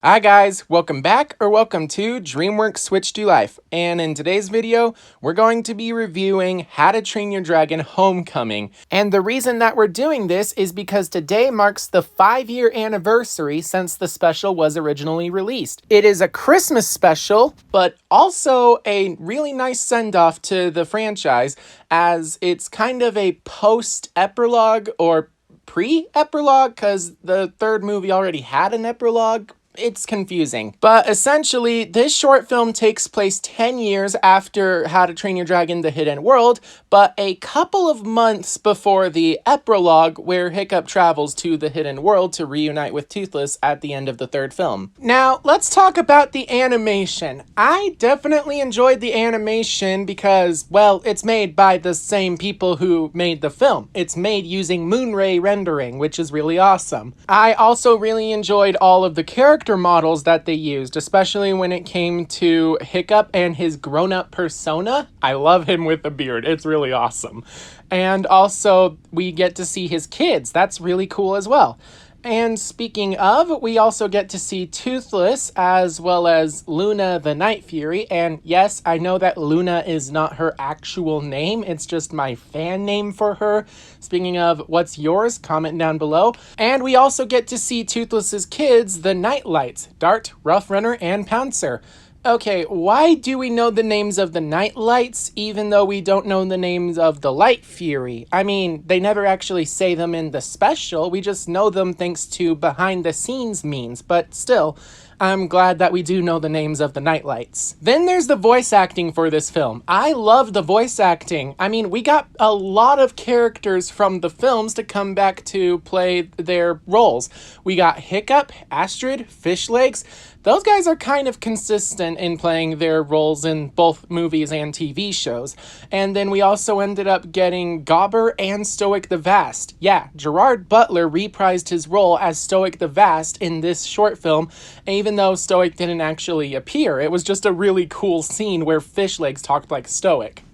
Hi guys, welcome back or welcome to DreamWorks Switch to Life, and in today's video we're going to be reviewing How to Train Your Dragon Homecoming. And the reason that we're doing this is because today marks the 5-year anniversary since the special was originally released. It is a Christmas special, but also a really nice send-off to the franchise, as it's kind of a post-epilogue or pre-epilogue, because the third movie already had an epilogue. It's confusing. But essentially, this short film takes place 10 years after How to Train Your Dragon: The Hidden World, but a couple of months before the epilogue, where Hiccup travels to the Hidden World to reunite with Toothless at the end of the third film. Now, let's talk about the animation. I definitely enjoyed the animation because, well, it's made by the same people who made the film. It's made using Moonray rendering, which is really awesome. I also really enjoyed all of the character models that they used, especially when it came to Hiccup and his grown-up persona. I love him with a beard. It's really awesome. And also, we get to see his kids. That's really cool as well. And speaking of, we also get to see Toothless as well as Luna the Night Fury. And yes, I know that Luna is not her actual name. It's just my fan name for her. Speaking of, what's yours? Comment down below. And we also get to see Toothless's kids, the Nightlights, Dart, Rough Runner, and Pouncer. Okay, why do we know the names of the Nightlights even though we don't know the names of the Light Fury? I mean, they never actually say them in the special, we just know them thanks to behind the scenes memes, but still, I'm glad that we do know the names of the Nightlights. Then there's the voice acting for this film. I love the voice acting. I mean, we got a lot of characters from the films to come back to play their roles. We got Hiccup, Astrid, Fishlegs. Those guys are kind of consistent in playing their roles in both movies and TV shows. And then we also ended up getting Gobber and Stoic the Vast. Yeah, Gerard Butler reprised his role as Stoic the Vast in this short film, even though Stoic didn't actually appear. It was just a really cool scene where Fishlegs talked like Stoic.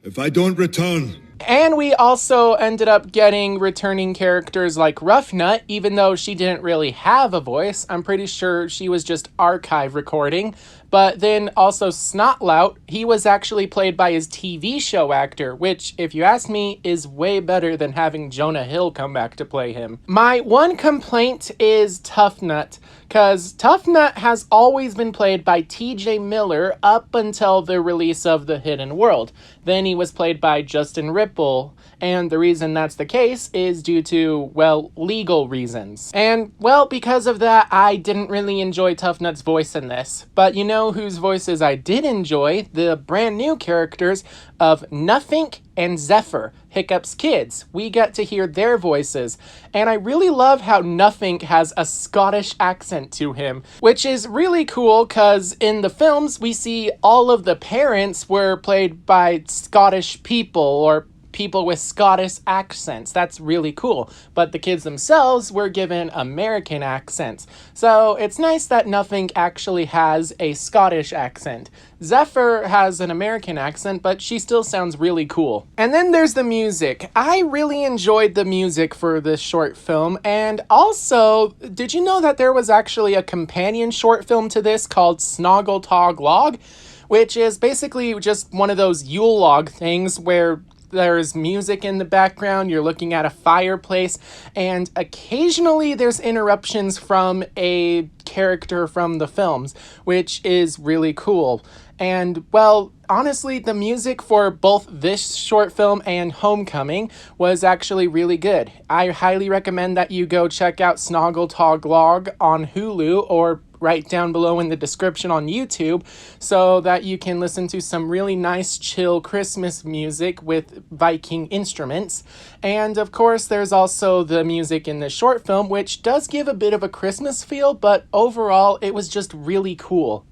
If I don't return... And we also ended up getting returning characters like Roughnut, even though she didn't really have a voice. I'm pretty sure she was just archive recording. But then also Snotlout, he was actually played by his TV show actor, which, if you ask me, is way better than having Jonah Hill come back to play him. My one complaint is Toughnut, because Toughnut has always been played by TJ Miller up until the release of The Hidden World. Then he was played by Justin Ripple, and the reason that's the case is due to, well, legal reasons. And, well, because of that, I didn't really enjoy Toughnut's voice in this. But you know whose voices I did enjoy? The brand new characters of Nothink and Zephyr, Hiccup's kids. We get to hear their voices, and I really love how Nothink has a Scottish accent to him, which is really cool because in the films we see all of the parents were played by Scottish people or people with Scottish accents. That's really cool. But the kids themselves were given American accents. So it's nice that Nothink actually has a Scottish accent. Zephyr has an American accent, but she still sounds really cool. And then there's the music. I really enjoyed the music for this short film. And also, did you know that there was actually a companion short film to this called Snoggletog Log? Which is basically just one of those Yule log things where there's music in the background, you're looking at a fireplace, and occasionally there's interruptions from a character from the films, which is really cool. And, well, honestly, the music for both this short film and Homecoming was actually really good. I highly recommend that you go check out Snoggletog Log on Hulu or right down below in the description on YouTube so that you can listen to some really nice chill Christmas music with Viking instruments. And of course there's also the music in the short film, which does give a bit of a Christmas feel, but overall it was just really cool.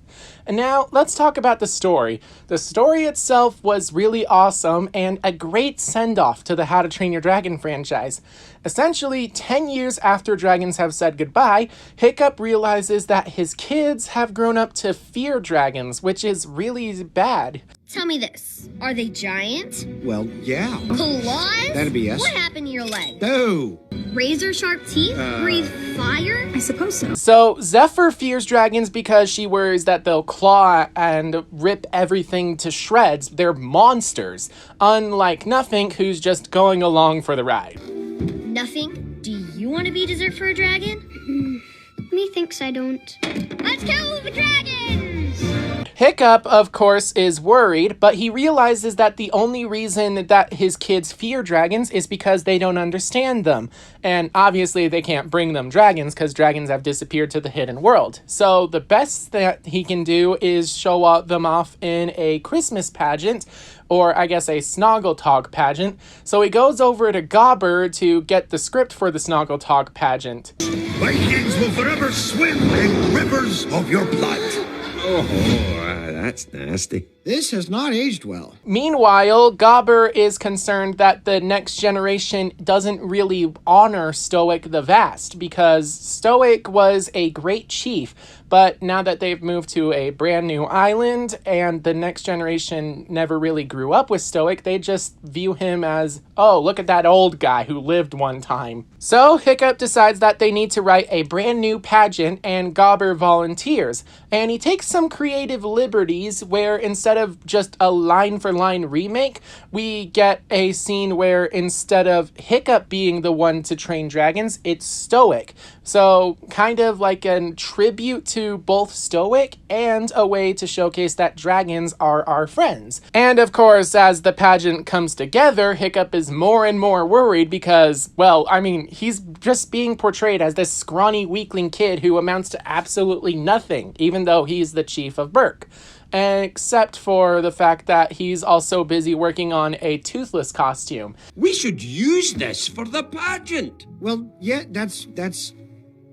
And now, let's talk about the story. The story itself was really awesome and a great send-off to the How to Train Your Dragon franchise. Essentially, 10 years after dragons have said goodbye, Hiccup realizes that his kids have grown up to fear dragons, which is really bad. Tell me this. Are they giant? Well, yeah. Claws? That'd be yes. What happened to your leg? No. Razor sharp teeth? Breathe fire? I suppose so. So Zephyr fears dragons because she worries that they'll claw and rip everything to shreds. They're monsters, unlike Nothing, who's just going along for the ride. Nothing? Do you want to be dessert for a dragon? Methinks I don't. Let's kill the dragons! Hiccup, of course, is worried, but he realizes that the only reason that his kids fear dragons is because they don't understand them. And obviously they can't bring them dragons because dragons have disappeared to the hidden world. So the best that he can do is show them off in a Christmas pageant, or I guess a snoggletog pageant. So he goes over to Gobber to get the script for the snoggletog pageant. Vikings will forever swim in rivers of your blood. Oh, that's nasty. This has not aged well. Meanwhile, Gobber is concerned that the next generation doesn't really honor Stoic the Vast, because Stoic was a great chief, but now that they've moved to a brand new island and the next generation never really grew up with Stoic, they just view him as, oh, look at that old guy who lived one time. So Hiccup decides that they need to write a brand new pageant, and Gobber volunteers. And he takes some creative liberties where instead of just a line-for-line remake, we get a scene where instead of Hiccup being the one to train dragons, it's Stoic. So kind of like a tribute to both Stoic and a way to showcase that dragons are our friends. And of course, as the pageant comes together, Hiccup is more and more worried because, well, I mean, he's just being portrayed as this scrawny weakling kid who amounts to absolutely nothing, even though he's the chief of Berk. Except for the fact that he's also busy working on a toothless costume. We should use this for the pageant. Well, yeah, that's...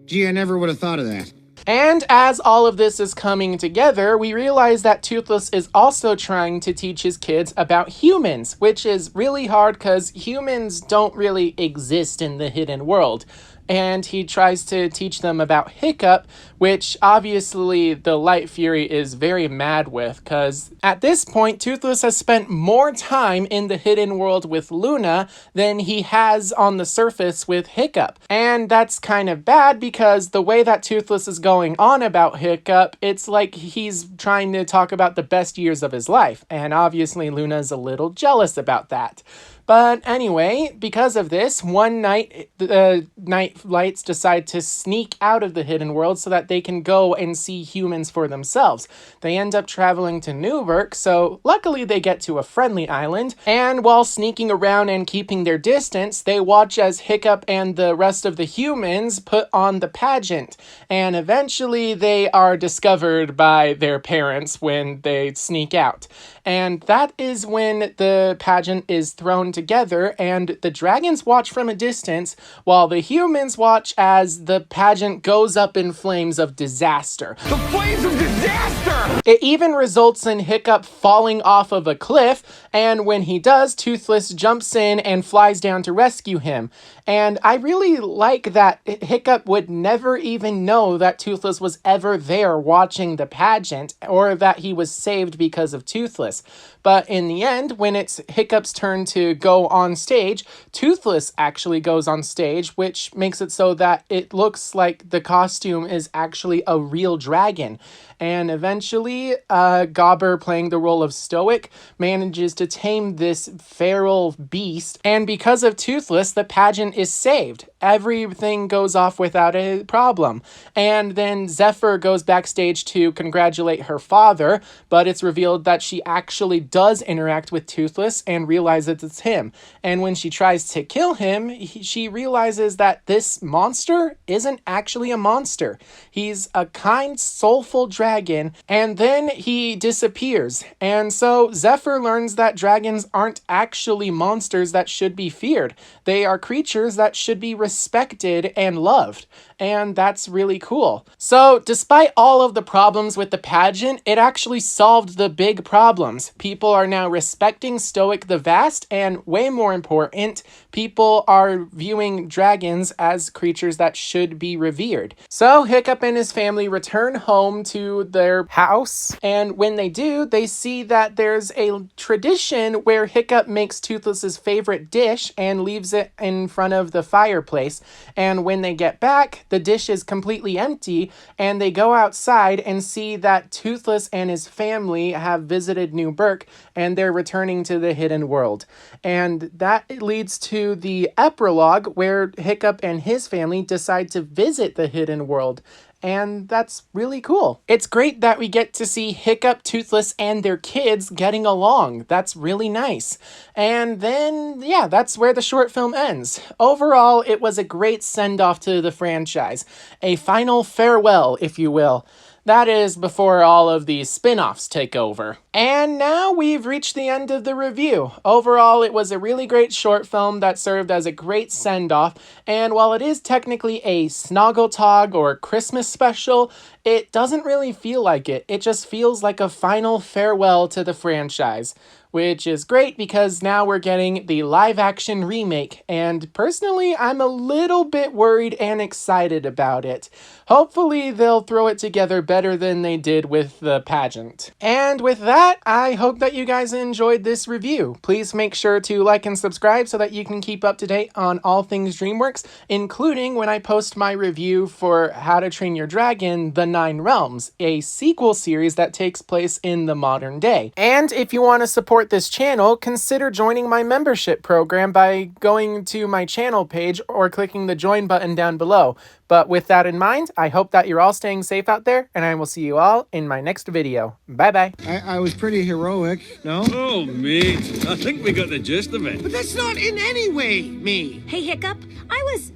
Gee, I never would have thought of that. And as all of this is coming together, we realize that Toothless is also trying to teach his kids about humans, which is really hard because humans don't really exist in the hidden world. And he tries to teach them about Hiccup, which obviously the Light Fury is very mad with, because at this point, Toothless has spent more time in the hidden world with Luna than he has on the surface with Hiccup. And that's kind of bad because the way that Toothless is going on about Hiccup, it's like he's trying to talk about the best years of his life. And obviously Luna's a little jealous about that. But anyway, because of this, one night, the Night Lights decide to sneak out of the hidden world so that they can go and see humans for themselves. They end up traveling to Newburgh, so luckily they get to a friendly island, and while sneaking around and keeping their distance, they watch as Hiccup and the rest of the humans put on the pageant, and eventually they are discovered by their parents when they sneak out. And that is when the pageant is thrown together, and the dragons watch from a distance, while the humans watch as the pageant goes up in flames of disaster. The flames of disaster! It even results in Hiccup falling off of a cliff, and when he does, Toothless jumps in and flies down to rescue him. And I really like that Hiccup would never even know that Toothless was ever there watching the pageant, or that he was saved because of Toothless. But in the end, when it's Hiccup's turn to go on stage, Toothless actually goes on stage, which makes it so that it looks like the costume is actually a real dragon. And eventually, Gobber, playing the role of Stoic, manages to tame this feral beast. And because of Toothless, the pageant is saved. Everything goes off without a problem. And then Zephyr goes backstage to congratulate her father, but it's revealed that she actually does interact with Toothless and realizes it's him. And when she tries to kill him, she realizes that this monster isn't actually a monster. He's a kind, soulful dragon, and then he disappears. And so Zephyr learns that dragons aren't actually monsters that should be feared. They are creatures that should be respected and loved. And that's really cool. So despite all of the problems with the pageant, it actually solved the big problems. People are now respecting Stoic the Vast and way more important, people are viewing dragons as creatures that should be revered. So Hiccup and his family return home to their house, and when they do, they see that there's a tradition where Hiccup makes Toothless's favorite dish and leaves it in front of the fireplace. And when they get back, the dish is completely empty, and they go outside and see that Toothless and his family have visited New Burke, and they're returning to the hidden world. And that leads to the epilogue where Hiccup and his family decide to visit the hidden world. And that's really cool. It's great that we get to see Hiccup, Toothless, and their kids getting along. That's really nice. And then, yeah, that's where the short film ends. Overall, it was a great send-off to the franchise. A final farewell, if you will. That is before all of these spin-offs take over. And now we've reached the end of the review. Overall, it was a really great short film that served as a great send-off, and while it is technically a snoggletog or Christmas special, it doesn't really feel like it. It just feels like a final farewell to the franchise, which is great because now we're getting the live-action remake, and personally, I'm a little bit worried and excited about it. Hopefully, they'll throw it together better than they did with the pageant. And with that, I hope that you guys enjoyed this review. Please make sure to like and subscribe so that you can keep up to date on all things DreamWorks, including when I post my review for How to Train Your Dragon: The Nine Realms, a sequel series that takes place in the modern day. And if you want to support this channel, consider joining my membership program by going to my channel page or clicking the join button down below. But with that in mind, I hope that you're all staying safe out there, and I will see you all in my next video. Bye-bye. I was pretty heroic, no? Oh, mate, I think we got the gist of it. But that's not in any way me. Hey, Hiccup, I was...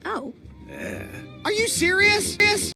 Oh. Are you serious?